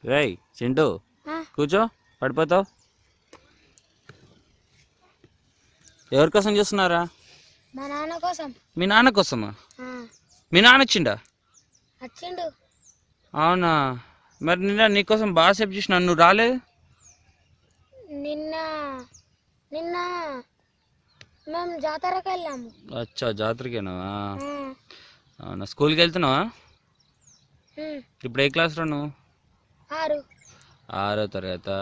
రేయ్ చింటూ కూర్చో, పడిపోతావు. ఎవరి కోసం చూస్తున్నారా? మా నాన్న కోసం. మీ నాన్న కోసమా? మీ నాన్న వచ్చిండా? వచ్చిండు. అవునా? మరి నిన్న నీకోసం బాగా చూసిన, నువ్వు రాలేదు. నిన్న నిన్న మేము జాతరకు వెళ్ళాము. అచ్చా, జాతరకేనా? అవునా, స్కూల్కి వెళ్తున్నావా? ఇప్పుడు ఏ క్లాస్ రా నువ్వు? 6వ తరగతా?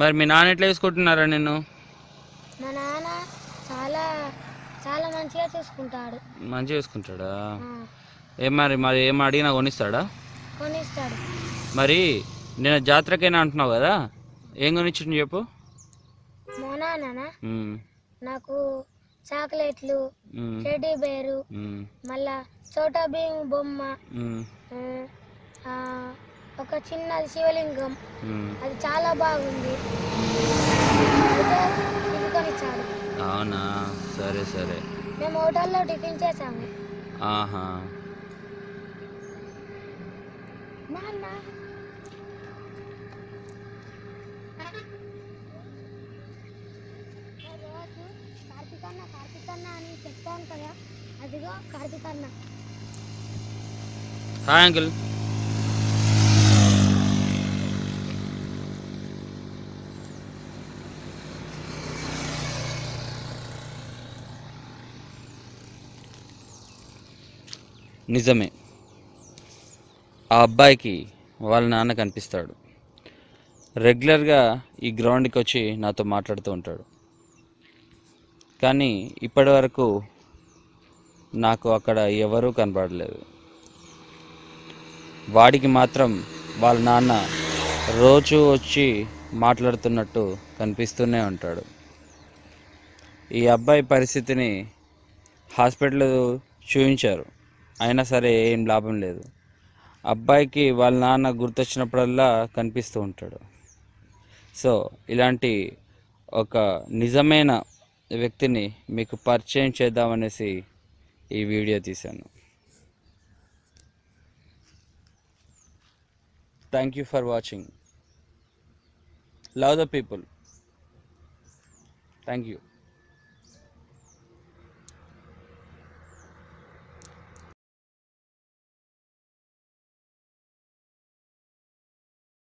మరి మీ నాన్న ఎట్లా చూసుకుంటున్నారా నిన్ను? మా నాన్న చాలా చాలా మంచిగా చూసుకుంటాడు. మంచిగా చూసుకుంటాడా? మరి ఏం అడిగినా కొనిస్తాడా? కొనిస్తాడు. మరి నేను జాతరకైనా అంటున్నావు కదా, ఏం కొనిచ్చిండు చెప్పు. మా నాన్న నాకు చాక్లెట్లు, టెడ్డీ బేరు, మళ్ళా చోటా భీమ్ బొమ్మ, ఒక చిన్నది శివలింగం, అది చాలా బాగుంది, ఇది కొనిచ్చాడు. అవునా? సరే సరే. మేము హోటల్లో టిఫిన్ చేసాము. ఆహా. నాన్న రోజు కార్తీకన్న అని చెప్తాను కదా, అదిగో కార్తీకన్న. Hi uncle. నిజమే, ఆ అబ్బాయికి వాళ్ళ నాన్న కనిపిస్తాడు. రెగ్యులర్గా ఈ గ్రౌండ్కి వచ్చి నాతో మాట్లాడుతూ ఉంటాడు. కానీ ఇప్పటి వరకు నాకు అక్కడ ఎవరూ కనపడలేదు. వాడికి మాత్రం వాళ్ళ నాన్న రోజు వచ్చి మాట్లాడుతున్నట్టు కనిపిస్తూనే ఉంటాడు. ఈ అబ్బాయి పరిస్థితిని హాస్పిటల్ చూపించారు, అయినా సరే ఏం లాభం లేదు. అబ్బాయికి వాళ్ళ నాన్న గుర్తొచ్చినప్పుడల్లా కనిపిస్తూ ఉంటాడు. సో ఇలాంటి ఒక నిజమైన వ్యక్తిని మీకు పరిచయం చేద్దామనేసి ఈ వీడియో తీశాను. Thank you for watching. Love the people. Thank you.